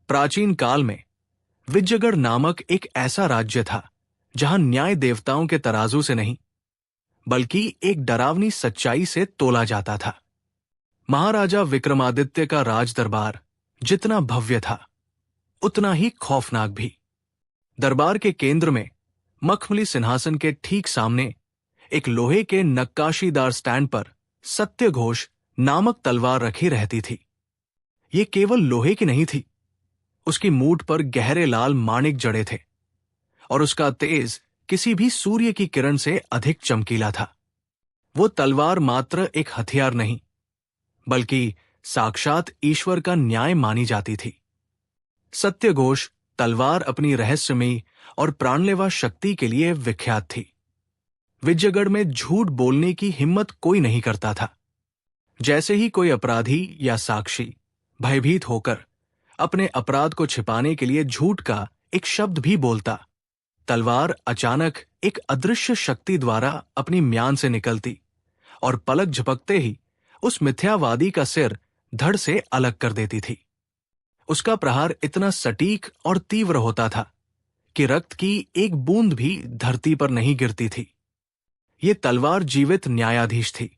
प्राचीन काल में विजयगढ़ नामक एक ऐसा राज्य था जहां न्याय देवताओं के तराजू से नहीं बल्कि एक डरावनी सच्चाई से तोला जाता था। महाराजा विक्रमादित्य का राज दरबार जितना भव्य था उतना ही खौफनाक भी। दरबार के केंद्र में मखमली सिंहासन के ठीक सामने एक लोहे के नक्काशीदार स्टैंड पर सत्यघोष नामक तलवार रखी रहती थी। ये केवल लोहे की नहीं थी, उसकी मूठ पर गहरे लाल माणिक जड़े थे और उसका तेज किसी भी सूर्य की किरण से अधिक चमकीला था। वो तलवार मात्र एक हथियार नहीं बल्कि साक्षात ईश्वर का न्याय मानी जाती थी। सत्यघोष तलवार अपनी रहस्यमयी और प्राणलेवा शक्ति के लिए विख्यात थी। विजयगढ़ में झूठ बोलने की हिम्मत कोई नहीं करता था। जैसे ही कोई अपराधी या साक्षी भयभीत होकर अपने अपराध को छिपाने के लिए झूठ का एक शब्द भी बोलता, तलवार अचानक एक अदृश्य शक्ति द्वारा अपनी म्यान से निकलती और पलक झपकते ही उस मिथ्यावादी का सिर धड़ से अलग कर देती थी। उसका प्रहार इतना सटीक और तीव्र होता था कि रक्त की एक बूंद भी धरती पर नहीं गिरती थी। ये तलवार जीवित न्यायाधीश थी।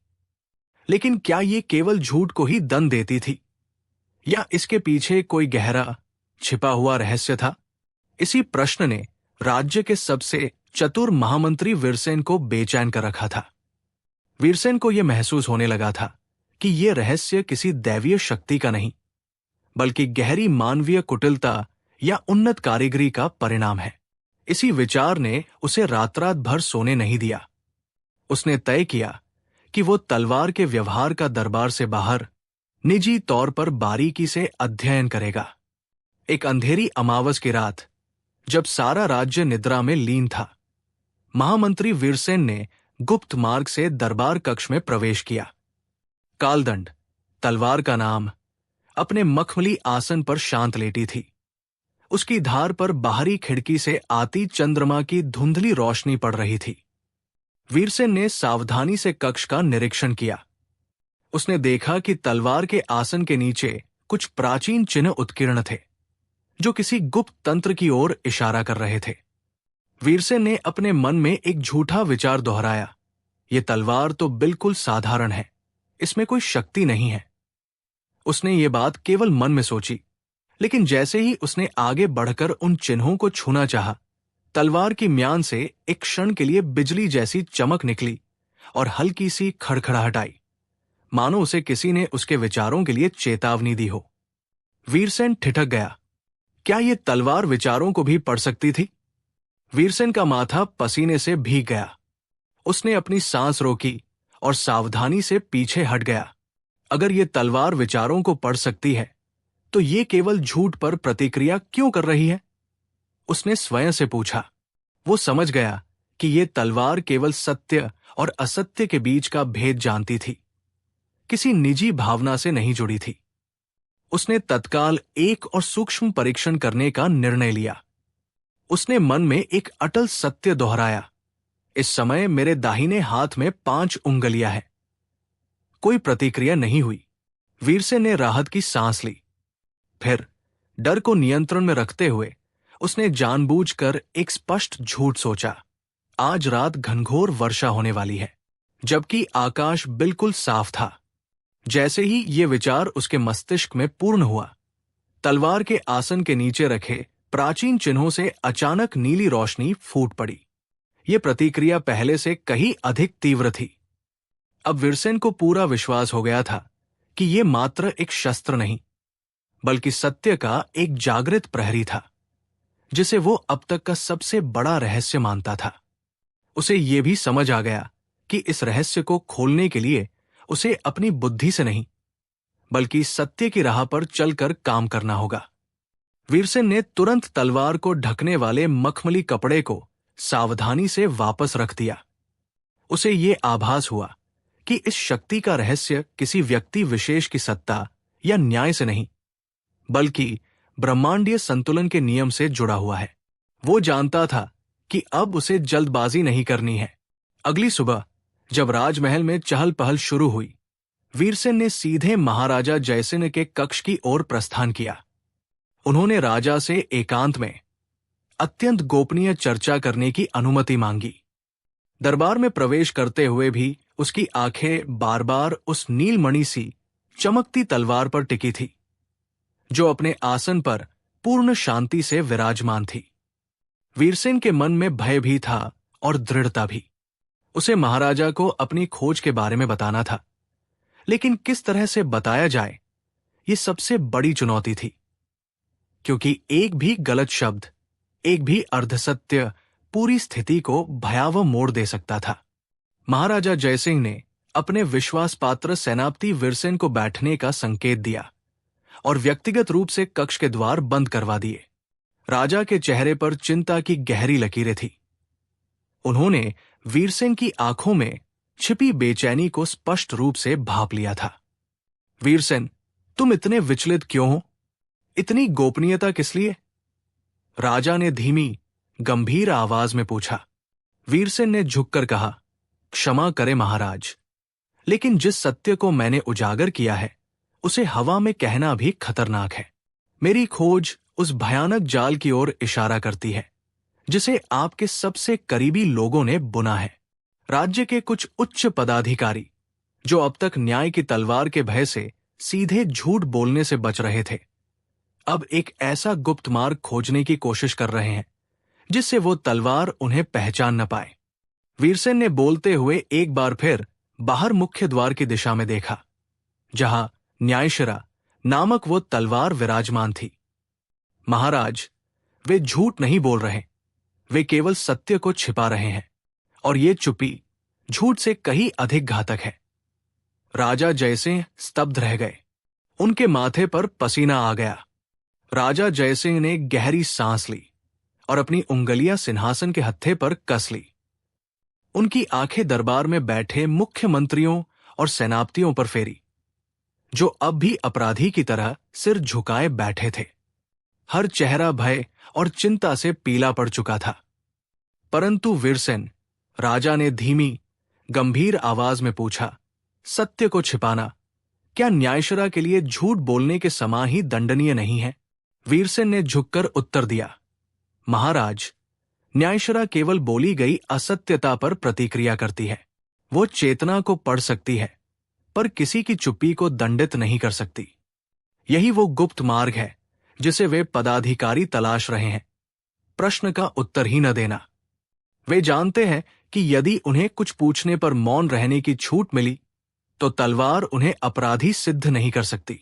लेकिन क्या ये केवल झूठ को ही दंड देती थी या इसके पीछे कोई गहरा छिपा हुआ रहस्य था? इसी प्रश्न ने राज्य के सबसे चतुर महामंत्री वीरसेन को बेचैन कर रखा था। वीरसेन को यह महसूस होने लगा था कि यह रहस्य किसी दैवीय शक्ति का नहीं बल्कि गहरी मानवीय कुटिलता या उन्नत कारीगरी का परिणाम है। इसी विचार ने उसे रात रात भर सोने नहीं दिया। उसने तय किया कि वो तलवार के व्यवहार का दरबार से बाहर निजी तौर पर बारीकी से अध्ययन करेगा। एक अंधेरी अमावस की रात, जब सारा राज्य निद्रा में लीन था, महामंत्री वीरसेन ने गुप्त मार्ग से दरबार कक्ष में प्रवेश किया। कालदंड, तलवार का नाम, अपने मखमली आसन पर शांत लेटी थी। उसकी धार पर बाहरी खिड़की से आती चंद्रमा की धुंधली रोशनी पड़ रही थी। वीरसेन ने सावधानी से कक्ष का निरीक्षण किया। उसने देखा कि तलवार के आसन के नीचे कुछ प्राचीन चिन्ह उत्कीर्ण थे जो किसी गुप्त तंत्र की ओर इशारा कर रहे थे। वीरसेन ने अपने मन में एक झूठा विचार दोहराया, ये तलवार तो बिल्कुल साधारण है, इसमें कोई शक्ति नहीं है। उसने ये बात केवल मन में सोची, लेकिन जैसे ही उसने आगे बढ़कर उन चिन्हों को छूना चाहा, तलवार की म्यान से एक क्षण के लिए बिजली जैसी चमक निकली और हल्की सी खड़खड़ाहट आई, मानो उसे किसी ने उसके विचारों के लिए चेतावनी दी हो। वीरसेन ठिठक गया। क्या ये तलवार विचारों को भी पढ़ सकती थी? वीरसेन का माथा पसीने से भीग गया। उसने अपनी सांस रोकी और सावधानी से पीछे हट गया। अगर ये तलवार विचारों को पढ़ सकती है तो ये केवल झूठ पर प्रतिक्रिया क्यों कर रही है? उसने स्वयं से पूछा। वो समझ गया कि ये तलवार केवल सत्य और असत्य के बीच का भेद जानती थी, किसी निजी भावना से नहीं जुड़ी थी। उसने तत्काल एक और सूक्ष्म परीक्षण करने का निर्णय लिया। उसने मन में एक अटल सत्य दोहराया, इस समय मेरे दाहिने हाथ में 5 उंगलियां हैं। कोई प्रतिक्रिया नहीं हुई। वीरसेन ने राहत की सांस ली। फिर डर को नियंत्रण में रखते हुए उसने जानबूझकर एक स्पष्ट झूठ सोचा। आज रात घनघोर वर्षा होने वाली है, जबकि आकाश बिल्कुल साफ था। जैसे ही ये विचार उसके मस्तिष्क में पूर्ण हुआ, तलवार के आसन के नीचे रखे प्राचीन चिन्हों से अचानक नीली रोशनी फूट पड़ी। ये प्रतिक्रिया पहले से कहीं अधिक तीव्र थी। अब वीरसेन को पूरा विश्वास हो गया था कि यह मात्र एक शस्त्र नहीं बल्कि सत्य का एक जागृत प्रहरी था, जिसे वो अब तक का सबसे बड़ा रहस्य मानता था। उसे यह भी समझ आ गया कि इस रहस्य को खोलने के लिए उसे अपनी बुद्धि से नहीं बल्कि सत्य की राह पर चलकर काम करना होगा। वीरसेन ने तुरंत तलवार को ढकने वाले मखमली कपड़े को सावधानी से वापस रख दिया। उसे ये आभास हुआ कि इस शक्ति का रहस्य किसी व्यक्ति विशेष की सत्ता या न्याय से नहीं बल्कि ब्रह्मांडीय संतुलन के नियम से जुड़ा हुआ है। वो जानता था कि अब उसे जल्दबाजी नहीं करनी है। अगली सुबह जब राजमहल में चहल पहल शुरू हुई, वीरसेन ने सीधे महाराजा जयसेन के कक्ष की ओर प्रस्थान किया। उन्होंने राजा से एकांत में अत्यंत गोपनीय चर्चा करने की अनुमति मांगी। दरबार में प्रवेश करते हुए भी उसकी आंखें बार बार उस नीलमणि सी चमकती तलवार पर टिकी थी, जो अपने आसन पर पूर्ण शांति से विराजमान थी। वीरसेन के मन में भय भी था और दृढ़ता भी। उसे महाराजा को अपनी खोज के बारे में बताना था, लेकिन किस तरह से बताया जाए, ये सबसे बड़ी चुनौती थी, क्योंकि एक भी गलत शब्द, एक भी अर्धसत्य पूरी स्थिति को भयावह मोड़ दे सकता था। महाराजा जयसिंह ने अपने विश्वास पात्र सेनापति वीरसेन को बैठने का संकेत दिया और व्यक्तिगत रूप से कक्ष के द्वार बंद करवा दिए। राजा के चेहरे पर चिंता की गहरी लकीरें थी। उन्होंने वीरसेन की आंखों में छिपी बेचैनी को स्पष्ट रूप से भांप लिया था। वीरसेन, तुम इतने विचलित क्यों हो? इतनी गोपनीयता किस लिए? राजा ने धीमी गंभीर आवाज में पूछा। वीरसेन ने झुककर कहा, क्षमा करें महाराज, लेकिन जिस सत्य को मैंने उजागर किया है उसे हवा में कहना भी खतरनाक है। मेरी खोज उस भयानक जाल की ओर इशारा करती है जिसे आपके सबसे करीबी लोगों ने बुना है। राज्य के कुछ उच्च पदाधिकारी जो अब तक न्याय की तलवार के भय से सीधे झूठ बोलने से बच रहे थे, अब एक ऐसा गुप्त मार्ग खोजने की कोशिश कर रहे हैं जिससे वो तलवार उन्हें पहचान न पाए। वीरसेन ने बोलते हुए एक बार फिर बाहर मुख्य द्वार की दिशा में देखा, जहां न्यायशिरा नामक वो तलवार विराजमान थी। महाराज, वे झूठ नहीं बोल रहे, वे केवल सत्य को छिपा रहे हैं, और ये चुप्पी झूठ से कहीं अधिक घातक है। राजा जयसिंह स्तब्ध रह गए। उनके माथे पर पसीना आ गया। राजा जयसिंह ने गहरी सांस ली और अपनी उंगलियां सिंहासन के हत्थे पर कस ली। उनकी आंखें दरबार में बैठे मुख्यमंत्रियों और सेनापतियों पर फेरी, जो अब भी अपराधी की तरह सिर झुकाए बैठे थे। हर चेहरा भय और चिंता से पीला पड़ चुका था। परंतु वीरसेन, राजा ने धीमी गंभीर आवाज में पूछा, सत्य को छिपाना क्या न्यायशिरा के लिए झूठ बोलने के समान ही दंडनीय नहीं है? वीरसेन ने झुककर उत्तर दिया, महाराज, न्यायशिरा केवल बोली गई असत्यता पर प्रतिक्रिया करती है। वो चेतना को पढ़ सकती है, पर किसी की चुप्पी को दंडित नहीं कर सकती। यही वो गुप्त मार्ग है जिसे वे पदाधिकारी तलाश रहे हैं। प्रश्न का उत्तर ही न देना। वे जानते हैं कि यदि उन्हें कुछ पूछने पर मौन रहने की छूट मिली तो तलवार उन्हें अपराधी सिद्ध नहीं कर सकती।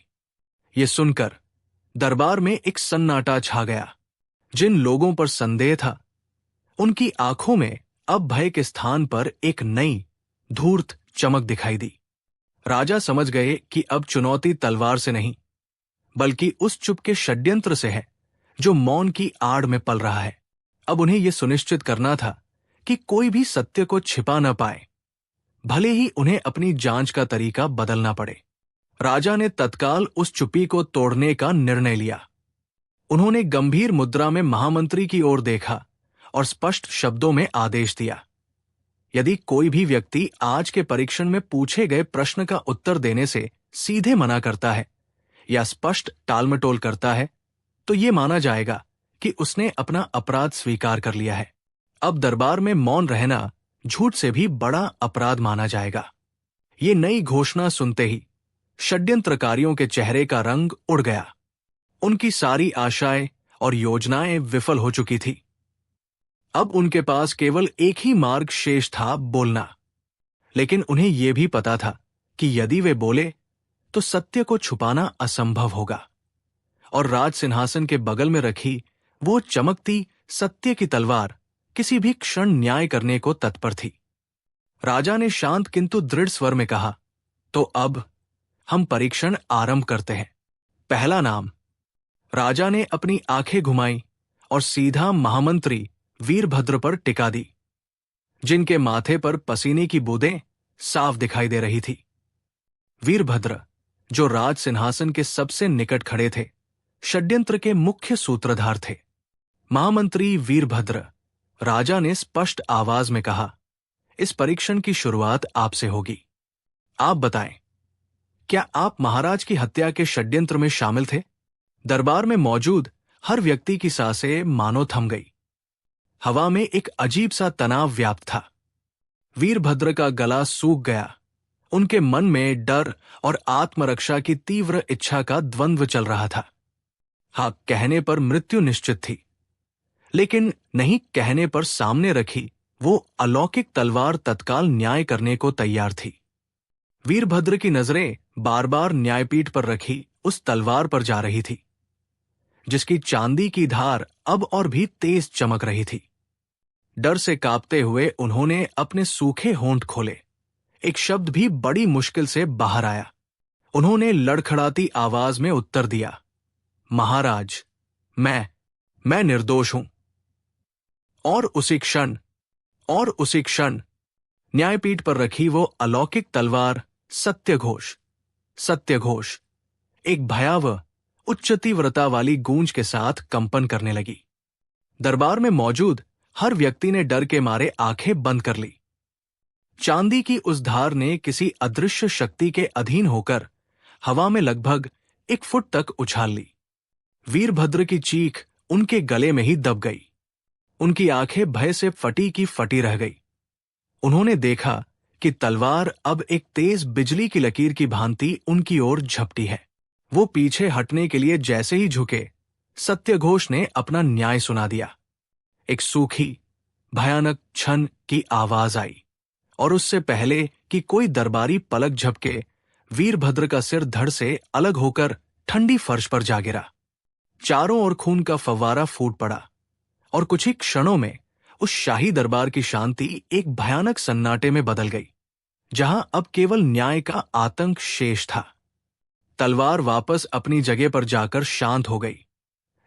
ये सुनकर दरबार में एक सन्नाटा छा गया। जिन लोगों पर संदेह था, उनकी आंखों में अब भय के स्थान पर एक नई धूर्त चमक दिखाई दी। राजा समझ गए कि अब चुनौती तलवार से नहीं, बल्कि उस चुप के षड्यंत्र से है जो मौन की आड़ में पल रहा है। अब उन्हें यह सुनिश्चित करना था कि कोई भी सत्य को छिपा न पाए, भले ही उन्हें अपनी जांच का तरीका बदलना पड़े। राजा ने तत्काल उस चुप्पी को तोड़ने का निर्णय लिया। उन्होंने गंभीर मुद्रा में महामंत्री की ओर देखा और स्पष्ट शब्दों में आदेश दिया, यदि कोई भी व्यक्ति आज के परीक्षण में पूछे गए प्रश्न का उत्तर देने से सीधे मना करता है या स्पष्ट टालमटोल करता है, तो यह माना जाएगा कि उसने अपना अपराध स्वीकार कर लिया है। अब दरबार में मौन रहना झूठ से भी बड़ा अपराध माना जाएगा। ये नई घोषणा सुनते ही षड्यंत्रकारियों के चेहरे का रंग उड़ गया। उनकी सारी आशाएं और योजनाएं विफल हो चुकी थी। अब उनके पास केवल एक ही मार्ग शेष था, बोलना। लेकिन उन्हें यह भी पता था कि यदि वे बोले तो सत्य को छुपाना असंभव होगा, और राज सिंहासन के बगल में रखी वो चमकती सत्य की तलवार किसी भी क्षण न्याय करने को तत्पर थी। राजा ने शांत किंतु दृढ़ स्वर में कहा, तो अब हम परीक्षण आरंभ करते हैं। पहला नाम। राजा ने अपनी आंखें घुमाई और सीधा महामंत्री वीरभद्र पर टिका दी, जिनके माथे पर पसीने की बूंदें साफ दिखाई दे रही थी। वीरभद्र, जो राज सिंहासन के सबसे निकट खड़े थे, षड्यंत्र के मुख्य सूत्रधार थे। महामंत्री वीरभद्र, राजा ने स्पष्ट आवाज में कहा, इस परीक्षण की शुरुआत आपसे होगी। आप बताएं, क्या आप महाराज की हत्या के षड्यंत्र में शामिल थे? दरबार में मौजूद हर व्यक्ति की सांसें मानो थम गई। हवा में एक अजीब सा तनाव व्याप्त था। वीरभद्र का गला सूख गया। उनके मन में डर और आत्मरक्षा की तीव्र इच्छा का द्वंद्व चल रहा था। हाँ, कहने पर मृत्यु निश्चित थी, लेकिन नहीं कहने पर सामने रखी वो अलौकिक तलवार तत्काल न्याय करने को तैयार थी। वीरभद्र की नजरें बार बार न्यायपीठ पर रखी उस तलवार पर जा रही थी, जिसकी चांदी की धार अब और भी तेज चमक रही थी। डर से कांपते हुए उन्होंने अपने सूखे होंठ खोले। एक शब्द भी बड़ी मुश्किल से बाहर आया। उन्होंने लड़खड़ाती आवाज में उत्तर दिया, महाराज, मैं निर्दोष हूं। और उसी क्षण न्यायपीठ पर रखी वो अलौकिक तलवार सत्यघोष एक भयावह उच्च तीव्रता वाली गूंज के साथ कंपन करने लगी। दरबार में मौजूद हर व्यक्ति ने डर के मारे आंखें बंद कर ली। चांदी की उस धार ने किसी अदृश्य शक्ति के अधीन होकर हवा में लगभग 1 फुट तक उछाल ली। वीरभद्र की चीख उनके गले में ही दब गई। उनकी आंखें भय से फटी की फटी रह गई। उन्होंने देखा कि तलवार अब एक तेज बिजली की लकीर की भांति उनकी ओर झपटी है। वो पीछे हटने के लिए जैसे ही झुके, सत्यघोष ने अपना न्याय सुना दिया। एक सूखी, भयानक छन की आवाज आई, और उससे पहले कि कोई दरबारी पलक झपके, वीरभद्र का सिर धड़ से अलग होकर ठंडी फर्श पर जा गिरा। चारों ओर खून का फव्वारा फूट पड़ा, और कुछ ही क्षणों में उस शाही दरबार की शांति एक भयानक सन्नाटे में बदल गई, जहां अब केवल न्याय का आतंक शेष था। तलवार वापस अपनी जगह पर जाकर शांत हो गई,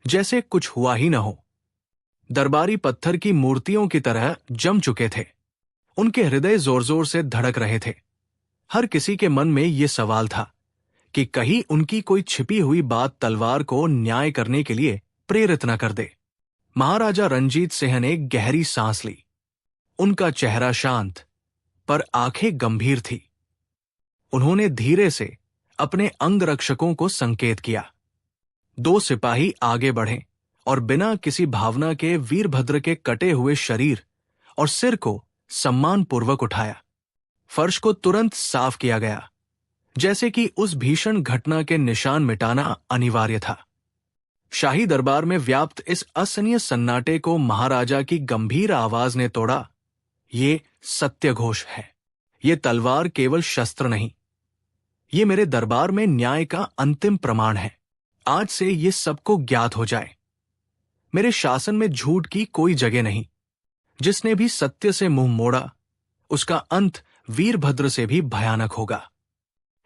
जैसे कुछ हुआ ही न हो। दरबारी पत्थर की मूर्तियों की तरह जम चुके थे। उनके हृदय जोर जोर से धड़क रहे थे। हर किसी के मन में ये सवाल था कि कहीं उनकी कोई छिपी हुई बात तलवार को न्याय करने के लिए प्रेरित न कर दे। महाराजा रणजीत सिंह ने गहरी सांस ली। उनका चेहरा शांत, पर आंखें गंभीर थी। उन्होंने धीरे से अपने अंगरक्षकों को संकेत किया। 2 सिपाही आगे बढ़े और बिना किसी भावना के वीरभद्र के कटे हुए शरीर और सिर को सम्मानपूर्वक उठाया। फर्श को तुरंत साफ किया गया, जैसे कि उस भीषण घटना के निशान मिटाना अनिवार्य था। शाही दरबार में व्याप्त इस असहनीय सन्नाटे को महाराजा की गंभीर आवाज ने तोड़ा। ये सत्यघोष है। ये तलवार केवल शस्त्र नहीं, ये मेरे दरबार में न्याय का अंतिम प्रमाण है। आज से ये सबको ज्ञात हो जाए, मेरे शासन में झूठ की कोई जगह नहीं। जिसने भी सत्य से मुंह मोड़ा, उसका अंत वीरभद्र से भी भयानक होगा।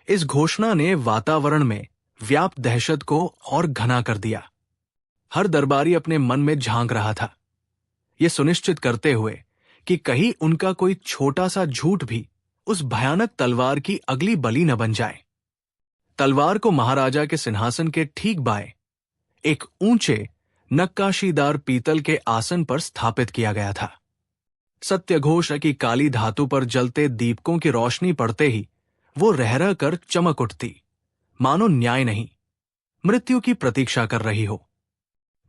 इस घोषणा ने वातावरण में व्याप्त दहशत को और घना कर दिया। हर दरबारी अपने मन में झांक रहा था, यह सुनिश्चित करते हुए कि कहीं उनका कोई छोटा सा झूठ भी उस भयानक तलवार की अगली बलि न बन जाए। तलवार को महाराजा के सिंहासन के ठीक बाएं एक ऊंचे नक्काशीदार पीतल के आसन पर स्थापित किया गया था। सत्यघोष की काली धातु पर जलते दीपकों की रोशनी पड़ते ही वो रह कर चमक उठती, मानो न्याय नहीं, मृत्यु की प्रतीक्षा कर रही हो।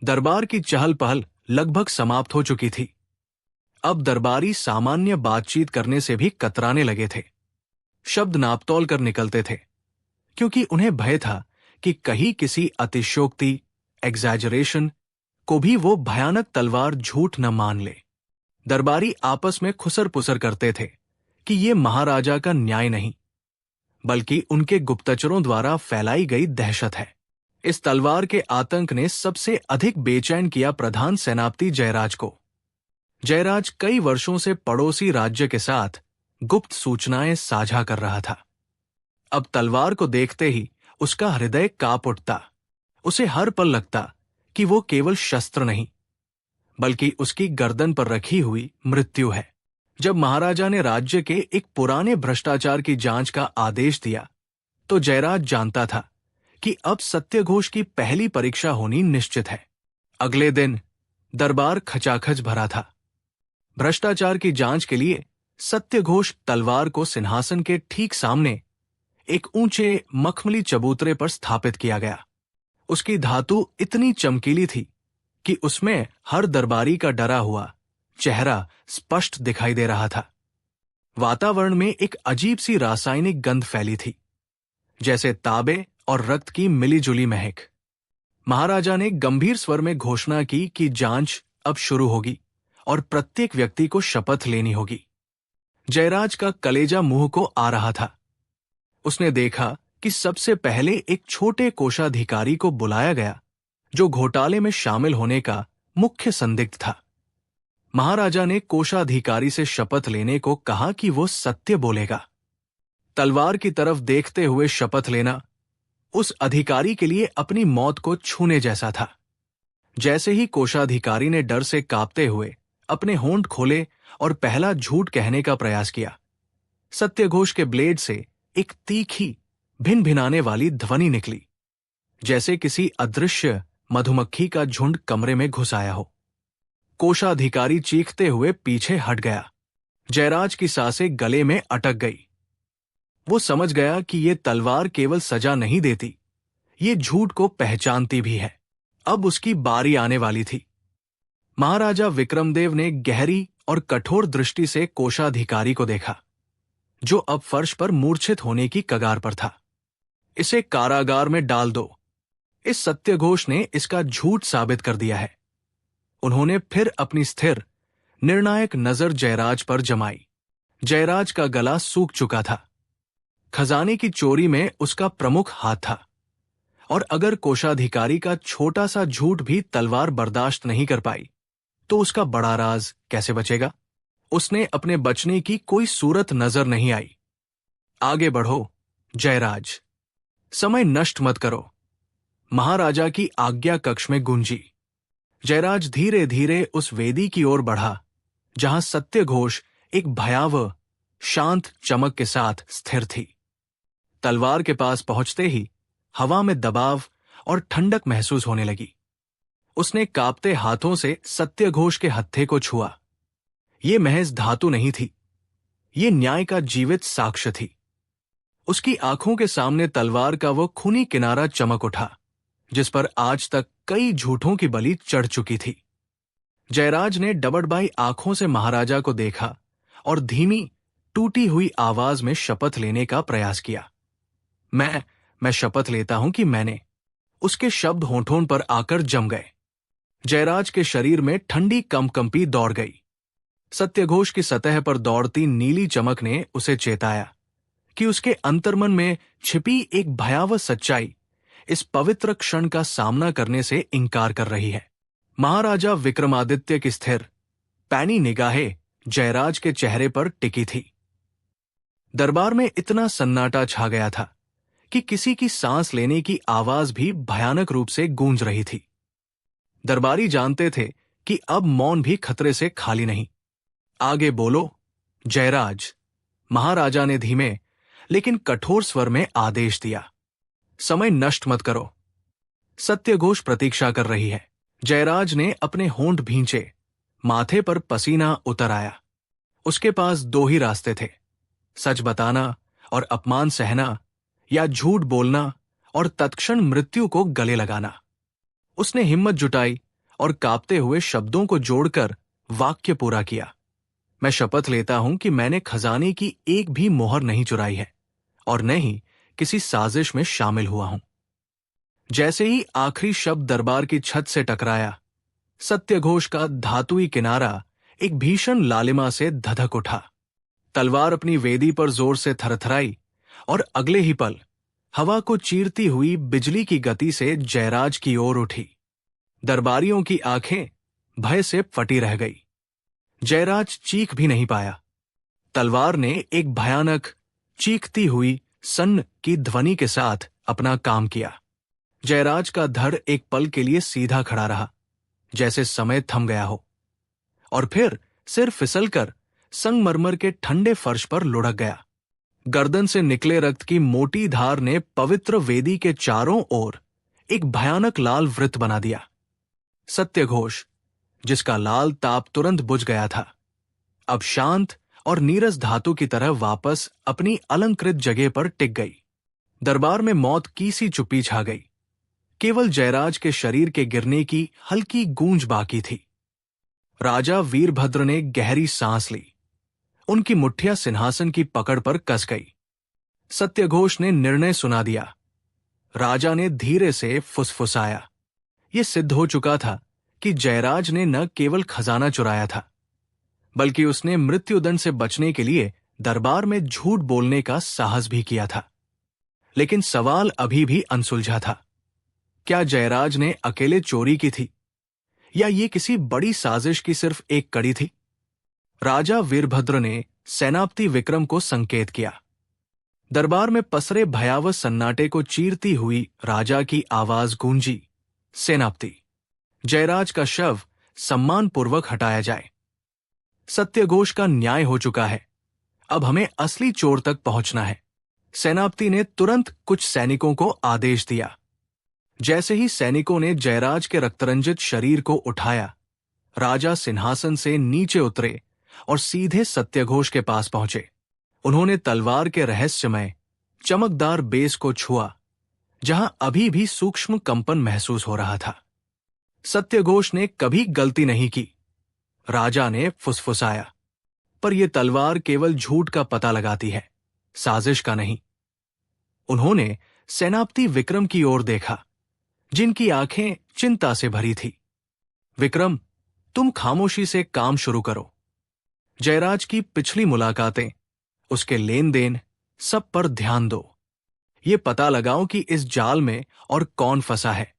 दरबार की चहल पहल लगभग समाप्त हो चुकी थी। अब दरबारी सामान्य बातचीत करने से भी कतराने लगे थे। शब्द नापतोल कर निकलते थे, क्योंकि उन्हें भय था कि कहीं किसी अतिशयोक्ति, एग्जैजरेशन को भी वो भयानक तलवार झूठ न मान ले। दरबारी आपस में खुसर पुसर करते थे कि ये महाराजा का न्याय नहीं, बल्कि उनके गुप्तचरों द्वारा फैलाई गई दहशत है। इस तलवार के आतंक ने सबसे अधिक बेचैन किया प्रधान सेनापति जयराज को। जयराज कई वर्षों से पड़ोसी राज्य के साथ गुप्त सूचनाएं साझा कर रहा था। अब तलवार को देखते ही उसका हृदय कांप उठता। उसे हर पल लगता कि वो केवल शस्त्र नहीं, बल्कि उसकी गर्दन पर रखी हुई मृत्यु है। जब महाराजा ने राज्य के एक पुराने भ्रष्टाचार की जांच का आदेश दिया, तो जयराज जानता था कि अब सत्यघोष की पहली परीक्षा होनी निश्चित है। अगले दिन दरबार खचाखच भरा था। भ्रष्टाचार की जांच के लिए सत्यघोष तलवार को सिंहासन के ठीक सामने एक ऊंचे मखमली चबूतरे पर स्थापित किया गया। उसकी धातु इतनी चमकीली थी कि उसमें हर दरबारी का डरा हुआ चेहरा स्पष्ट दिखाई दे रहा था। वातावरण में एक अजीब सी रासायनिक गंध फैली थी, जैसे ताबे और रक्त की मिलीजुली महक। महाराजा ने गंभीर स्वर में घोषणा की कि जांच अब शुरू होगी और प्रत्येक व्यक्ति को शपथ लेनी होगी। जयराज का कलेजा मुंह को आ रहा था। उसने देखा कि सबसे पहले एक छोटे कोषाधिकारी को बुलाया गया, जो घोटाले में शामिल होने का मुख्य संदिग्ध था। महाराजा ने कोषाधिकारी से शपथ लेने को कहा कि वो सत्य बोलेगा। तलवार की तरफ देखते हुए शपथ लेना उस अधिकारी के लिए अपनी मौत को छूने जैसा था। जैसे ही कोषाधिकारी ने डर से कांपते हुए अपने होंठ खोले और पहला झूठ कहने का प्रयास किया, सत्यघोष के ब्लेड से एक तीखी भिनभिनाने वाली ध्वनि निकली, जैसे किसी अदृश्य मधुमक्खी का झुंड कमरे में घुस आया हो। कोषाधिकारी चीखते हुए पीछे हट गया। जयराज की सांसें गले में अटक गई। वो समझ गया कि ये तलवार केवल सजा नहीं देती, ये झूठ को पहचानती भी है। अब उसकी बारी आने वाली थी। महाराजा विक्रमदेव ने गहरी और कठोर दृष्टि से कोषाधिकारी को देखा, जो अब फर्श पर मूर्छित होने की कगार पर था। इसे कारागार में डाल दो। इस सत्यघोष ने इसका झूठ साबित कर दिया है। उन्होंने फिर अपनी स्थिर, निर्णायक नजर जयराज पर जमाई। जयराज का गला सूख चुका था। खजाने की चोरी में उसका प्रमुख हाथ था, और अगर कोषाधिकारी का छोटा सा झूठ भी तलवार बर्दाश्त नहीं कर पाई, तो उसका बड़ा राज कैसे बचेगा? उसने अपने बचने की कोई सूरत नजर नहीं आई। आगे बढ़ो, जयराज। समय नष्ट मत करो। महाराजा की आज्ञा कक्ष में गूंजी। जयराज धीरे धीरे उस वेदी की ओर बढ़ा, जहां सत्यघोष एक भयावह, शांत चमक के साथ स्थिर थी। तलवार के पास पहुंचते ही हवा में दबाव और ठंडक महसूस होने लगी। उसने कांपते हाथों से सत्यघोष के हत्थे को छुआ। ये महज धातु नहीं थी, ये न्याय का जीवित साक्ष्य थी। उसकी आंखों के सामने तलवार का वो खूनी किनारा चमक उठा, जिस पर आज तक कई झूठों की बलि चढ़ चुकी थी। जयराज ने डबडबाई आंखों से महाराजा को देखा और धीमी, टूटी हुई आवाज में शपथ लेने का प्रयास किया। मैं शपथ लेता हूं कि मैंने। उसके शब्द होंठों पर आकर जम गए। जयराज के शरीर में ठंडी कंपकंपी दौड़ गई। सत्यघोष की सतह पर दौड़ती नीली चमक ने उसे चेताया कि उसके अंतर्मन में छिपी एक भयावह सच्चाई इस पवित्र क्षण का सामना करने से इंकार कर रही है। महाराजा विक्रमादित्य की स्थिर, पैनी निगाहें जयराज के चेहरे पर टिकी थी। दरबार में इतना सन्नाटा छा गया था कि किसी की सांस लेने की आवाज भी भयानक रूप से गूंज रही थी। दरबारी जानते थे कि अब मौन भी खतरे से खाली नहीं। आगे बोलो, जयराज। महाराजा ने धीमे लेकिन कठोर स्वर में आदेश दिया। समय नष्ट मत करो। सत्यघोष प्रतीक्षा कर रही है। जयराज ने अपने होंठ भींचे। माथे पर पसीना उतर आया। उसके पास दो ही रास्ते थे, सच बताना और अपमान सहना, या झूठ बोलना और तत्क्षण मृत्यु को गले लगाना। उसने हिम्मत जुटाई और कांपते हुए शब्दों को जोड़कर वाक्य पूरा किया। मैं शपथ लेता हूं कि मैंने खजाने की एक भी मोहर नहीं चुराई है और न ही किसी साजिश में शामिल हुआ हूं। जैसे ही आखिरी शब्द दरबार की छत से टकराया, सत्यघोष का धातुई किनारा एक भीषण लालिमा से धधक उठा। तलवार अपनी वेदी पर जोर से थरथराई और अगले ही पल हवा को चीरती हुई बिजली की गति से जयराज की ओर उठी। दरबारियों की आंखें भय से फटी रह गई। जयराज चीख भी नहीं पाया। तलवार ने एक भयानक, चीखती हुई सन्न की ध्वनि के साथ अपना काम किया। जयराज का धड़ एक पल के लिए सीधा खड़ा रहा, जैसे समय थम गया हो, और फिर सिर फिसलकर संगमरमर के ठंडे फर्श पर लुढ़क गया। गर्दन से निकले रक्त की मोटी धार ने पवित्र वेदी के चारों ओर एक भयानक लाल वृत्त बना दिया। सत्यघोष, जिसका लाल ताप तुरंत बुझ गया था, अब शांत और नीरस धातु की तरह वापस अपनी अलंकृत जगह पर टिक गई। दरबार में मौत की सी चुप्पी छा गई। केवल जयराज के शरीर के गिरने की हल्की गूंज बाकी थी। राजा वीरभद्र ने गहरी सांस ली। उनकी मुट्ठियां सिंहासन की पकड़ पर कस गई। सत्यघोष ने निर्णय सुना दिया। राजा ने धीरे से फुसफुसाया। यह सिद्ध हो चुका था कि जयराज ने न केवल खजाना चुराया था, बल्कि उसने मृत्युदंड से बचने के लिए दरबार में झूठ बोलने का साहस भी किया था। लेकिन सवाल अभी भी अनसुलझा था। क्या जयराज ने अकेले चोरी की थी, या ये किसी बड़ी साजिश की सिर्फ एक कड़ी थी? राजा वीरभद्र ने सेनापति विक्रम को संकेत किया। दरबार में पसरे भयावह सन्नाटे को चीरती हुई राजा की आवाज गूंजी, सेनापति, जयराज का शव सम्मानपूर्वक हटाया जाए। सत्यघोष का न्याय हो चुका है, अब हमें असली चोर तक पहुंचना है। सेनापति ने तुरंत कुछ सैनिकों को आदेश दिया। जैसे ही सैनिकों ने जयराज के रक्तरंजित शरीर को उठाया, राजा सिंहासन से नीचे उतरे और सीधे सत्यघोष के पास पहुंचे। उन्होंने तलवार के रहस्यमय चमकदार बेस को छुआ, जहां अभी भी सूक्ष्म कंपन महसूस हो रहा था। सत्यघोष ने कभी गलती नहीं की, राजा ने फुसफुसाया, पर यह तलवार केवल झूठ का पता लगाती है, साजिश का नहीं। उन्होंने सेनापति विक्रम की ओर देखा, जिनकी आंखें चिंता से भरी थी। विक्रम, तुम खामोशी से काम शुरू करो। जयराज की पिछली मुलाकातें, उसके लेन देन, सब पर ध्यान दो। ये पता लगाओ कि इस जाल में और कौन फंसा है।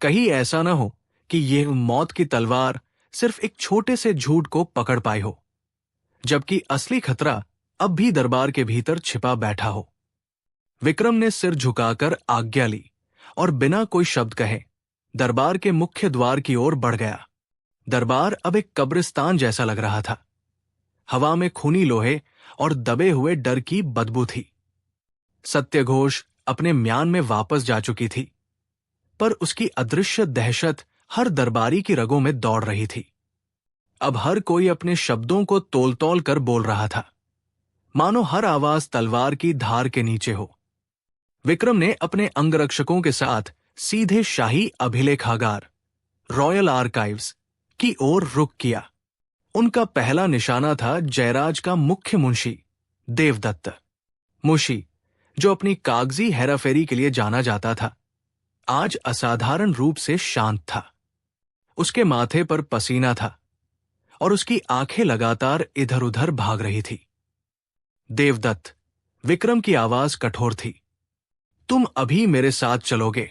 कहीं ऐसा न हो कि यह मौत की तलवार सिर्फ एक छोटे से झूठ को पकड़ पाई हो, जबकि असली खतरा अब भी दरबार के भीतर छिपा बैठा हो। विक्रम ने सिर झुकाकर आज्ञा ली और बिना कोई शब्द कहे दरबार के मुख्य द्वार की ओर बढ़ गया। दरबार अब एक कब्रिस्तान जैसा लग रहा था। हवा में खूनी लोहे और दबे हुए डर की बदबू थी। सत्यघोष अपने म्यान में वापस जा चुकी थी, पर उसकी अदृश्य दहशत हर दरबारी की रगों में दौड़ रही थी। अब हर कोई अपने शब्दों को तोल तोल कर बोल रहा था, मानो हर आवाज तलवार की धार के नीचे हो। विक्रम ने अपने अंगरक्षकों के साथ सीधे शाही अभिलेखागार, रॉयल आर्काइव्स की ओर रुख किया। उनका पहला निशाना था जयराज का मुख्य मुंशी देवदत्त। मुंशी, जो अपनी कागजी हेराफेरी के लिए जाना जाता था, आज असाधारण रूप से शांत था। उसके माथे पर पसीना था और उसकी आंखें लगातार इधर उधर भाग रही थी। देवदत्त, विक्रम की आवाज कठोर थी, तुम अभी मेरे साथ चलोगे।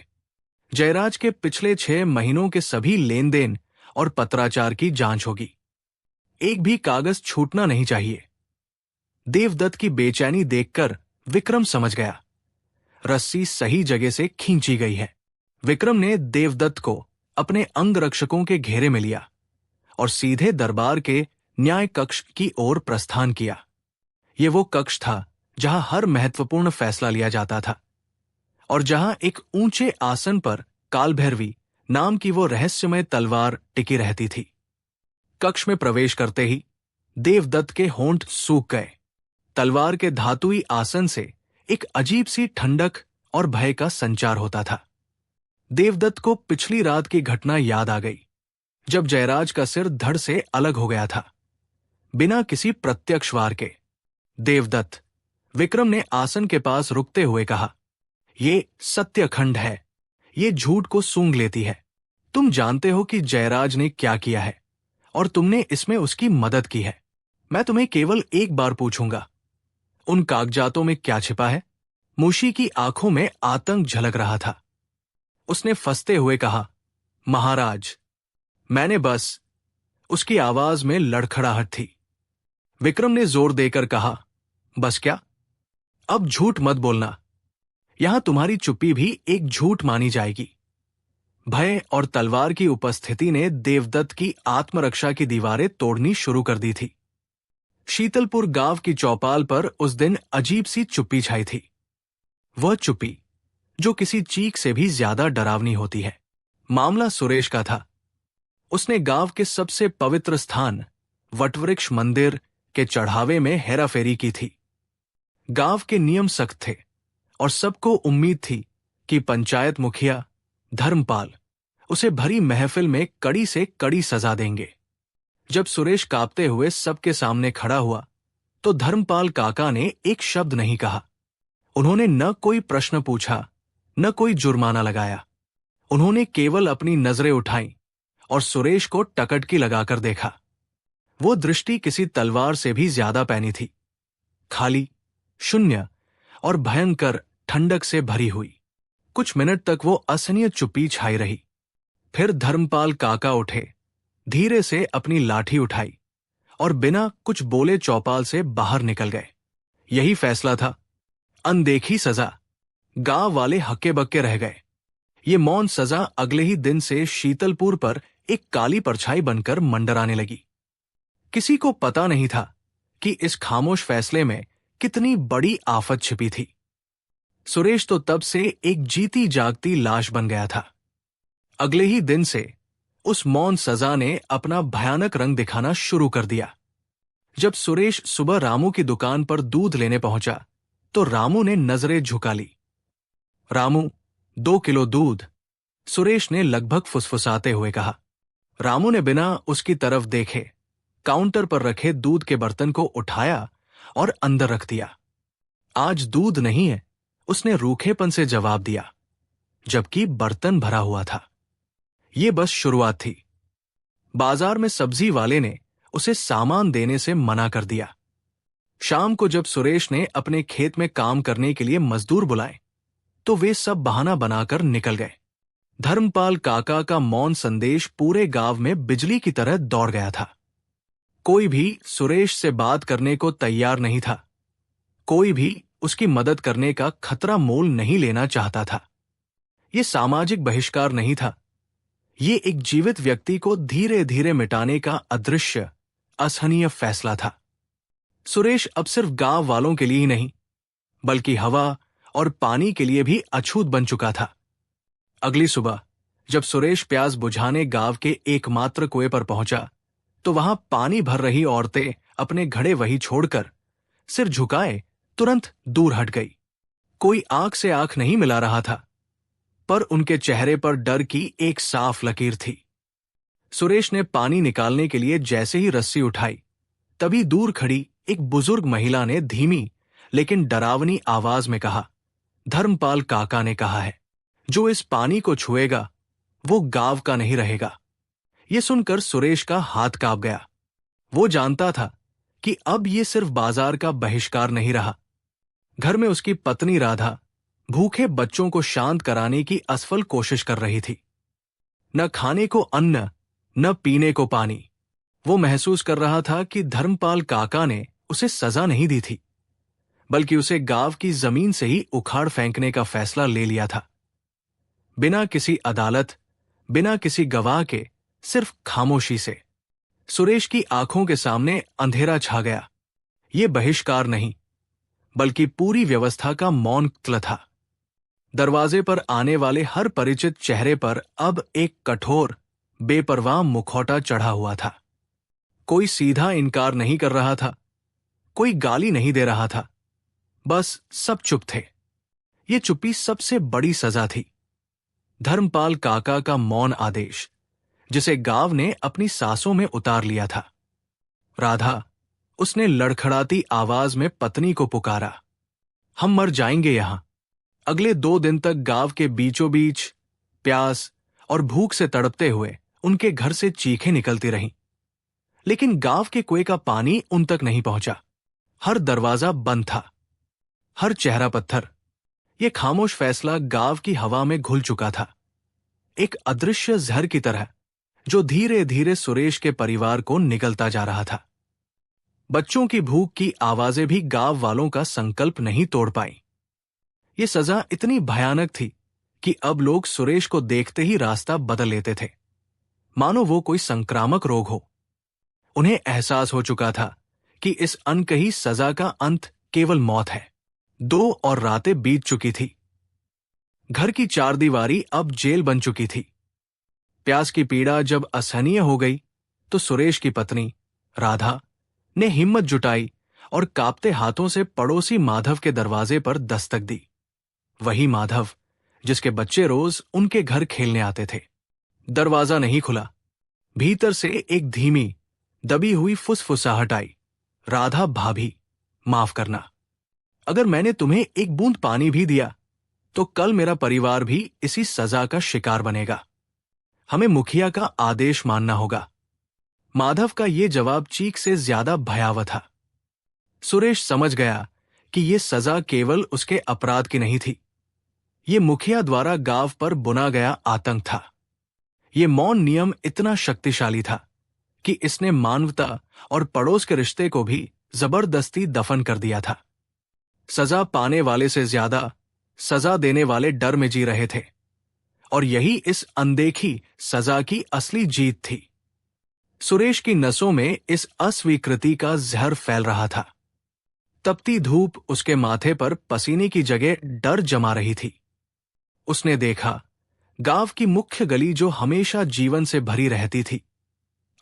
जयराज के पिछले 6 महीनों के सभी लेन देन और पत्राचार की जांच होगी। एक भी कागज छूटना नहीं चाहिए। देवदत्त की बेचैनी देखकर विक्रम समझ गया, रस्सी सही जगह से खींची गई है। विक्रम ने देवदत्त को अपने अंगरक्षकों के घेरे में लिया और सीधे दरबार के न्याय कक्ष की ओर प्रस्थान किया। यह वो कक्ष था जहां हर महत्वपूर्ण फैसला लिया जाता था और जहां एक ऊंचे आसन पर कालभैरवी नाम की वो रहस्यमय तलवार टिकी रहती थी। कक्ष में प्रवेश करते ही देवदत्त के होंठ सूख गए। तलवार के धातुई आसन से एक अजीब सी ठंडक और भय का संचार होता था। देवदत्त को पिछली रात की घटना याद आ गई, जब जयराज का सिर धड़ से अलग हो गया था, बिना किसी प्रत्यक्ष वार के। देवदत्त, विक्रम ने आसन के पास रुकते हुए कहा, ये सत्यखंड है, ये झूठ को सूंघ लेती है। तुम जानते हो कि जयराज ने क्या किया है और तुमने इसमें उसकी मदद की है। मैं तुम्हें केवल एक बार पूछूंगा, उन कागजातों में क्या छिपा है? मुंशी की आंखों में आतंक झलक रहा था। उसने फंसते हुए कहा, महाराज, मैंने बस। उसकी आवाज में लड़खड़ाहट थी। विक्रम ने जोर देकर कहा, बस क्या? अब झूठ मत बोलना। यहां तुम्हारी चुप्पी भी एक झूठ मानी जाएगी। भय और तलवार की उपस्थिति ने देवदत्त की आत्मरक्षा की दीवारें तोड़नी शुरू कर दी थी। शीतलपुर गांव की चौपाल पर उस दिन अजीब सी चुप्पी छाई थी। वह चुप्पी जो किसी चीख से भी ज्यादा डरावनी होती है। मामला सुरेश का था। उसने गांव के सबसे पवित्र स्थान वटवृक्ष मंदिर के चढ़ावे में हेराफेरी की थी। गांव के नियम सख्त थे और सबको उम्मीद थी कि पंचायत मुखिया, धर्मपाल उसे भरी महफिल में कड़ी से कड़ी सजा देंगे। जब सुरेश कांपते हुए सबके सामने खड़ा हुआ तो धर्मपाल काका ने एक शब्द नहीं कहा। उन्होंने न कोई प्रश्न पूछा, न कोई जुर्माना लगाया। उन्होंने केवल अपनी नजरें उठाईं और सुरेश को टकटकी लगाकर देखा। वो दृष्टि किसी तलवार से भी ज्यादा पैनी थी, खाली, शून्य और भयंकर ठंडक से भरी हुई। कुछ मिनट तक वो असहनीय चुप्पी छाई रही। फिर धर्मपाल काका उठे, धीरे से अपनी लाठी उठाई और बिना कुछ बोले चौपाल से बाहर निकल गए। यही फैसला था, अनदेखी सजा। गांव वाले हक्के बक्के रह गए। ये मौन सजा अगले ही दिन से शीतलपुर पर एक काली परछाई बनकर मंडराने लगी। किसी को पता नहीं था कि इस खामोश फैसले में कितनी बड़ी आफत छिपी थी। सुरेश तो तब से एक जीती जागती लाश बन गया था। अगले ही दिन से उस मौन सजा ने अपना भयानक रंग दिखाना शुरू कर दिया। जब सुरेश सुबह रामू की दुकान पर दूध लेने पहुंचा तो रामू ने नजरें झुका ली। रामू, 2 किलो दूध, सुरेश ने लगभग फुसफुसाते हुए कहा। रामू ने बिना उसकी तरफ देखे काउंटर पर रखे दूध के बर्तन को उठाया और अंदर रख दिया। आज दूध नहीं है, उसने रूखेपन से जवाब दिया, जबकि बर्तन भरा हुआ था। ये बस शुरुआत थी। बाजार में सब्जी वाले ने उसे सामान देने से मना कर दिया। शाम को जब सुरेश ने अपने खेत में काम करने के लिए मजदूर बुलाए तो वे सब बहाना बनाकर निकल गए। धर्मपाल काका का मौन संदेश पूरे गांव में बिजली की तरह दौड़ गया था। कोई भी सुरेश से बात करने को तैयार नहीं था। कोई भी उसकी मदद करने का खतरा मोल नहीं लेना चाहता था। यह सामाजिक बहिष्कार नहीं था। ये एक जीवित व्यक्ति को धीरे धीरे मिटाने का अदृश्य, असहनीय फैसला था। सुरेश अब सिर्फ गांव वालों के लिए ही नहीं, बल्कि हवा और पानी के लिए भी अछूत बन चुका था। अगली सुबह जब सुरेश प्यास बुझाने गांव के एकमात्र कुएं पर पहुंचा तो वहां पानी भर रही औरतें अपने घड़े वही छोड़कर सिर झुकाए तुरंत दूर हट गई। कोई आंख से आंख नहीं मिला रहा था, पर उनके चेहरे पर डर की एक साफ लकीर थी। सुरेश ने पानी निकालने के लिए जैसे ही रस्सी उठाई, तभी दूर खड़ी एक बुजुर्ग महिला ने धीमी लेकिन डरावनी आवाज में कहा, धर्मपाल काका ने कहा है, जो इस पानी को छुएगा वो गांव का नहीं रहेगा। ये सुनकर सुरेश का हाथ कांप गया। वो जानता था कि अब ये सिर्फ बाजार का बहिष्कार नहीं रहा। घर में उसकी पत्नी राधा भूखे बच्चों को शांत कराने की असफल कोशिश कर रही थी। न खाने को अन्न, न पीने को पानी। वो महसूस कर रहा था कि धर्मपाल काका ने उसे सजा नहीं दी थी, बल्कि उसे गांव की जमीन से ही उखाड़ फेंकने का फैसला ले लिया था। बिना किसी अदालत, बिना किसी गवाह के, सिर्फ खामोशी से सुरेश की आंखों के सामने अंधेरा छा गया। ये बहिष्कार नहीं, बल्कि पूरी व्यवस्था का मौन कत्ल था। दरवाजे पर आने वाले हर परिचित चेहरे पर अब एक कठोर, बेपरवाह मुखौटा चढ़ा हुआ था। कोई सीधा इनकार नहीं कर रहा था, कोई गाली नहीं दे रहा था, बस सब चुप थे। ये चुप्पी सबसे बड़ी सजा थी। धर्मपाल काका का मौन आदेश, जिसे गांव ने अपनी सांसों में उतार लिया था। राधा, उसने लड़खड़ाती आवाज में पत्नी को पुकारा, हम मर जाएंगे यहां। अगले 2 दिन तक गांव के बीचों बीच प्यास और भूख से तड़पते हुए उनके घर से चीखें निकलती रहीं, लेकिन गांव के कुएं का पानी उन तक नहीं पहुंचा। हर दरवाजा बंद था, हर चेहरा पत्थर। यह खामोश फैसला गांव की हवा में घुल चुका था, एक अदृश्य जहर की तरह जो धीरे धीरे सुरेश के परिवार को निगलता जा रहा था। बच्चों की भूख की आवाजें भी गांव वालों का संकल्प नहीं तोड़ पाई। ये सजा इतनी भयानक थी कि अब लोग सुरेश को देखते ही रास्ता बदल लेते थे, मानो वो कोई संक्रामक रोग हो। उन्हें एहसास हो चुका था कि इस अनकही सजा का अंत केवल मौत है। 2 और रातें बीत चुकी थी। घर की चारदीवारी अब जेल बन चुकी थी। प्यास की पीड़ा जब असहनीय हो गई तो सुरेश की पत्नी राधा ने हिम्मत जुटाई और कांपते हाथों से पड़ोसी माधव के दरवाजे पर दस्तक दी। वही माधव जिसके बच्चे रोज उनके घर खेलने आते थे। दरवाजा नहीं खुला। भीतर से एक धीमी दबी हुई फुसफुसाहट आई, राधा भाभी, माफ करना। अगर मैंने तुम्हें एक बूंद पानी भी दिया तो कल मेरा परिवार भी इसी सजा का शिकार बनेगा। हमें मुखिया का आदेश मानना होगा। माधव का यह जवाब चीख से ज्यादा भयावह था। सुरेश समझ गया कि यह सजा केवल उसके अपराध की नहीं थी। ये मुखिया द्वारा गांव पर बुना गया आतंक था। ये मौन नियम इतना शक्तिशाली था कि इसने मानवता और पड़ोस के रिश्ते को भी जबरदस्ती दफन कर दिया था। सजा पाने वाले से ज्यादा सजा देने वाले डर में जी रहे थे, और यही इस अनदेखी सजा की असली जीत थी। सुरेश की नसों में इस अस्वीकृति का जहर फैल रहा था। तपती धूप उसके माथे पर पसीने की जगह डर जमा रही थी। उसने देखा, गांव की मुख्य गली जो हमेशा जीवन से भरी रहती थी,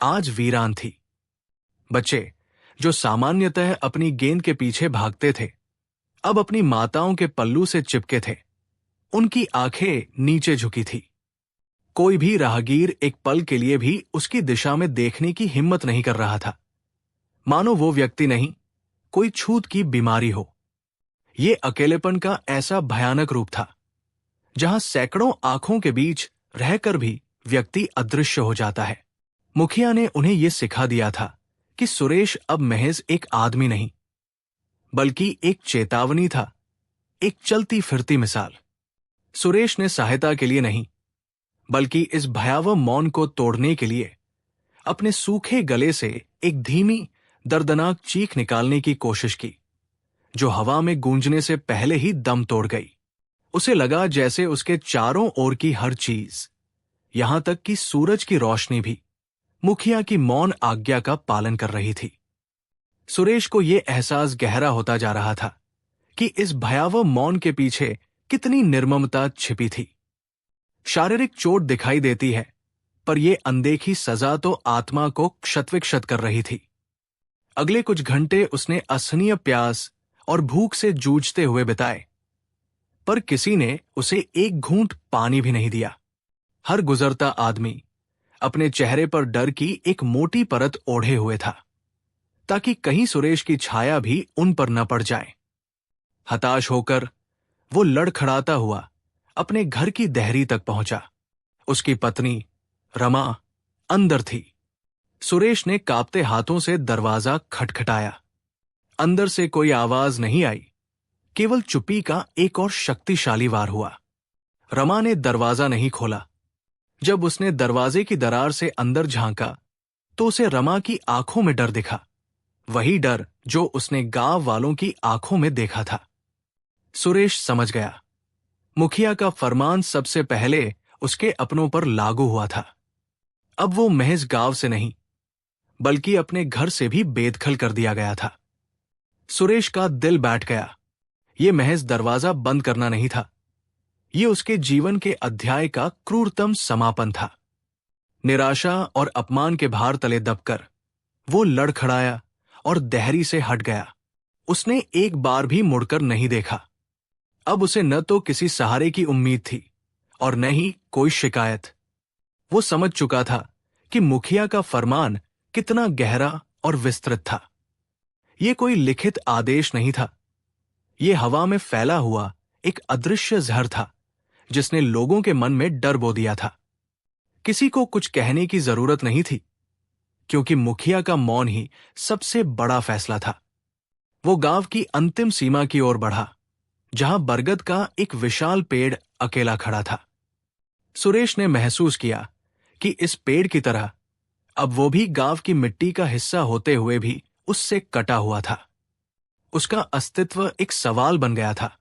आज वीरान थी। बच्चे जो सामान्यतः अपनी गेंद के पीछे भागते थे, अब अपनी माताओं के पल्लू से चिपके थे। उनकी आंखें नीचे झुकी थी। कोई भी राहगीर एक पल के लिए भी उसकी दिशा में देखने की हिम्मत नहीं कर रहा था, मानो वो व्यक्ति नहीं, कोई छूत की बीमारी हो। ये अकेलेपन का ऐसा भयानक रूप था जहां सैकड़ों आंखों के बीच रहकर भी व्यक्ति अदृश्य हो जाता है। मुखिया ने उन्हें यह सिखा दिया था कि सुरेश अब महज एक आदमी नहीं, बल्कि एक चेतावनी था, एक चलती फिरती मिसाल। सुरेश ने सहायता के लिए नहीं, बल्कि इस भयावह मौन को तोड़ने के लिए अपने सूखे गले से एक धीमी दर्दनाक चीख निकालने की कोशिश की, जो हवा में गूंजने से पहले ही दम तोड़ गई। उसे लगा जैसे उसके चारों ओर की हर चीज, यहां तक कि सूरज की रोशनी भी, मुखिया की मौन आज्ञा का पालन कर रही थी। सुरेश को यह एहसास गहरा होता जा रहा था कि इस भयावह मौन के पीछे कितनी निर्ममता छिपी थी। शारीरिक चोट दिखाई देती है, पर यह अनदेखी सजा तो आत्मा को क्षतविक्षत कर रही थी। अगले कुछ घंटे उसने असहनीय प्यास और भूख से जूझते हुए बिताए, पर किसी ने उसे एक घूंट पानी भी नहीं दिया। हर गुजरता आदमी अपने चेहरे पर डर की एक मोटी परत ओढ़े हुए था, ताकि कहीं सुरेश की छाया भी उन पर न पड़ जाए। हताश होकर वो लड़खड़ाता हुआ अपने घर की देहरी तक पहुंचा। उसकी पत्नी रमा अंदर थी। सुरेश ने कांपते हाथों से दरवाजा खटखटाया। अंदर से कोई आवाज नहीं आई, केवल चुप्पी का एक और शक्तिशाली वार हुआ। रमा ने दरवाजा नहीं खोला। जब उसने दरवाजे की दरार से अंदर झांका तो उसे रमा की आंखों में डर दिखा, वही डर जो उसने गांव वालों की आंखों में देखा था। सुरेश समझ गया, मुखिया का फरमान सबसे पहले उसके अपनों पर लागू हुआ था। अब वो महज गांव से नहीं, बल्कि अपने घर से भी बेदखल कर दिया गया था। सुरेश का दिल बैठ गया। ये महज दरवाजा बंद करना नहीं था, ये उसके जीवन के अध्याय का क्रूरतम समापन था। निराशा और अपमान के भार तले दबकर वो लड़खड़ाया और देहरी से हट गया। उसने एक बार भी मुड़कर नहीं देखा। अब उसे न तो किसी सहारे की उम्मीद थी और न ही कोई शिकायत। वो समझ चुका था कि मुखिया का फरमान कितना गहरा और विस्तृत था। ये कोई लिखित आदेश नहीं था, ये हवा में फैला हुआ एक अदृश्य जहर था जिसने लोगों के मन में डर बो दिया था। किसी को कुछ कहने की जरूरत नहीं थी, क्योंकि मुखिया का मौन ही सबसे बड़ा फैसला था। वो गांव की अंतिम सीमा की ओर बढ़ा, जहां बरगद का एक विशाल पेड़ अकेला खड़ा था। सुरेश ने महसूस किया कि इस पेड़ की तरह अब वो भी गांव की मिट्टी का हिस्सा होते हुए भी उससे कटा हुआ था। उसका अस्तित्व एक सवाल बन गया था,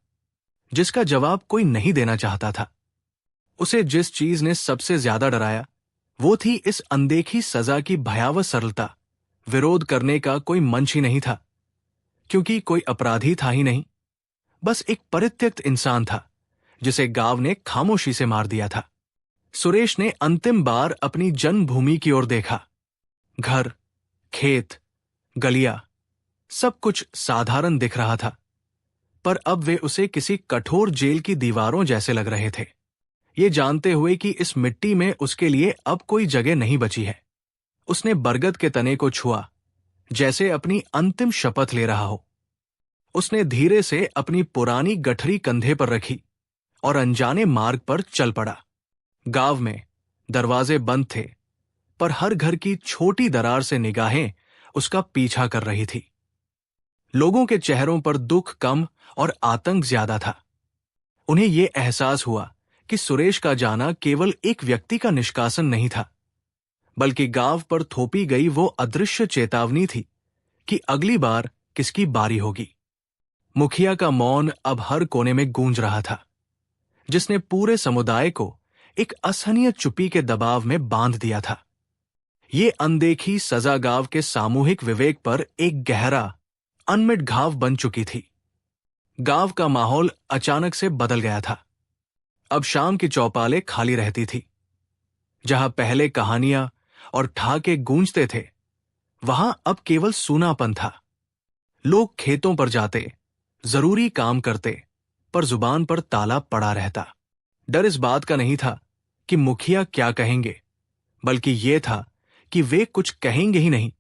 जिसका जवाब कोई नहीं देना चाहता था। उसे जिस चीज ने सबसे ज्यादा डराया वो थी इस अनदेखी सजा की भयावह सरलता। विरोध करने का कोई मंच ही नहीं था, क्योंकि कोई अपराधी था ही नहीं, बस एक परित्यक्त इंसान था जिसे गांव ने खामोशी से मार दिया था। सुरेश ने अंतिम बार अपनी जन्मभूमि की ओर देखा। घर, खेत, गलियां, सब कुछ साधारण दिख रहा था, पर अब वे उसे किसी कठोर जेल की दीवारों जैसे लग रहे थे, ये जानते हुए कि इस मिट्टी में उसके लिए अब कोई जगह नहीं बची है। उसने बरगद के तने को छुआ, जैसे अपनी अंतिम शपथ ले रहा हो। उसने धीरे से अपनी पुरानी गठरी कंधे पर रखी और अनजाने मार्ग पर चल पड़ा। गांव में दरवाजे बंद थे, पर हर घर की छोटी दरार से निगाहें उसका पीछा कर रही थी। लोगों के चेहरों पर दुख कम और आतंक ज्यादा था। उन्हें यह एहसास हुआ कि सुरेश का जाना केवल एक व्यक्ति का निष्कासन नहीं था, बल्कि गांव पर थोपी गई वो अदृश्य चेतावनी थी कि अगली बार किसकी बारी होगी। मुखिया का मौन अब हर कोने में गूंज रहा था, जिसने पूरे समुदाय को एक असहनीय चुप्पी के दबाव में बांध दिया था। ये अनदेखी सजा गांव के सामूहिक विवेक पर एक गहरा, अनमिट घाव बन चुकी थी। गांव का माहौल अचानक से बदल गया था। अब शाम की चौपालें खाली रहती थी। जहां पहले कहानियां और ठहाके गूंजते थे, वहां अब केवल सूनापन था। लोग खेतों पर जाते, जरूरी काम करते, पर जुबान पर ताला पड़ा रहता। डर इस बात का नहीं था कि मुखिया क्या कहेंगे, बल्कि यह था कि वे कुछ कहेंगे ही नहीं,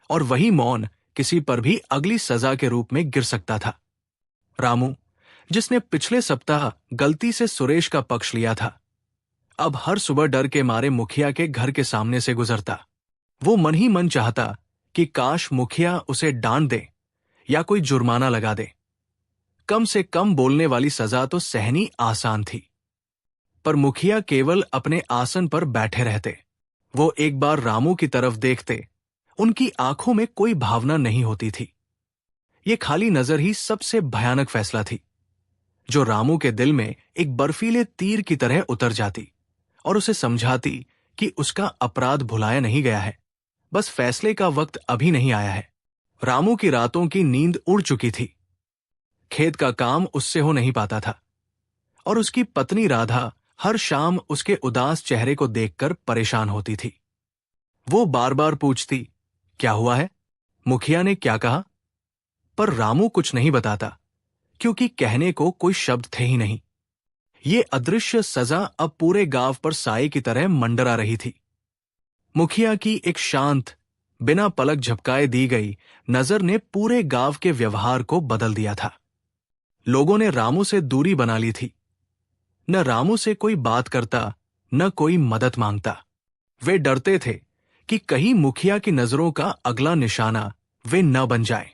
और वही मौन किसी पर भी अगली सजा के रूप में गिर सकता था। रामू, जिसने पिछले सप्ताह गलती से सुरेश का पक्ष लिया था, अब हर सुबह डर के मारे मुखिया के घर के सामने से गुजरता। वो मन ही मन चाहता कि काश मुखिया उसे डांट दे या कोई जुर्माना लगा दे। कम से कम बोलने वाली सजा तो सहनी आसान थी। पर मुखिया केवल अपने आसन पर बैठे रहते। वो एक बार रामू की तरफ देखते, उनकी आंखों में कोई भावना नहीं होती थी। ये खाली नजर ही सबसे भयानक फैसला थी, जो रामू के दिल में एक बर्फीले तीर की तरह उतर जाती और उसे समझाती कि उसका अपराध भुलाया नहीं गया है, बस फैसले का वक्त अभी नहीं आया है। रामू की रातों की नींद उड़ चुकी थी। खेत का काम उससे हो नहीं पाता था, और उसकी पत्नी राधा हर शाम उसके उदास चेहरे को देखकर परेशान होती थी। वो बार बार पूछती, क्या हुआ है? मुखिया ने क्या कहा? पर रामू कुछ नहीं बताता, क्योंकि कहने को कोई शब्द थे ही नहीं। ये अदृश्य सजा अब पूरे गांव पर साए की तरह मंडरा रही थी। मुखिया की एक शांत, बिना पलक झपकाए दी गई नजर ने पूरे गांव के व्यवहार को बदल दिया था। लोगों ने रामू से दूरी बना ली थी। न रामू से कोई बात करता, न कोई मदद मांगता। वे डरते थे कि कहीं मुखिया की नजरों का अगला निशाना वे न बन जाए।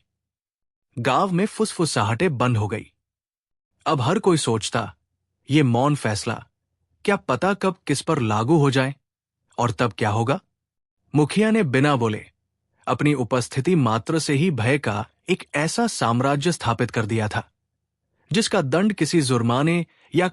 गांव में फुसफुसाहटें बंद हो गई। अब हर कोई सोचता, ये मौन फैसला क्या पता कब किस पर लागू हो जाए, और तब क्या होगा? मुखिया ने बिना बोले अपनी उपस्थिति मात्र से ही भय का एक ऐसा साम्राज्य स्थापित कर दिया था, जिसका दंड किसी जुर्माने या